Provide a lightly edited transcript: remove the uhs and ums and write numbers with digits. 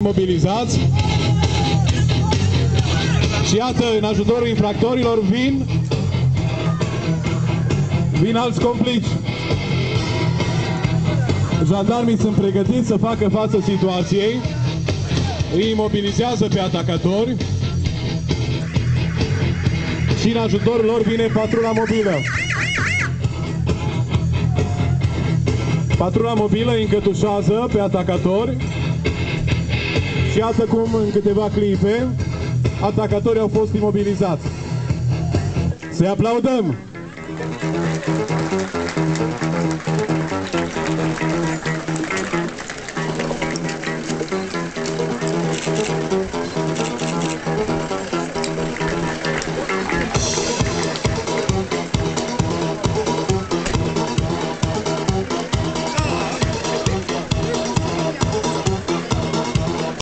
mobilizați. Și iată, în ajutorul infractorilor vin alți complici. Jandarmii sunt pregătiți să facă față situației, îi imobilizează pe atacatori și în ajutorul lor vine patrula mobilă. Patrula mobilă îi încătușează pe atacatori și iată cum în câteva clipe atacatorii au fost imobilizați. Să-i aplaudăm!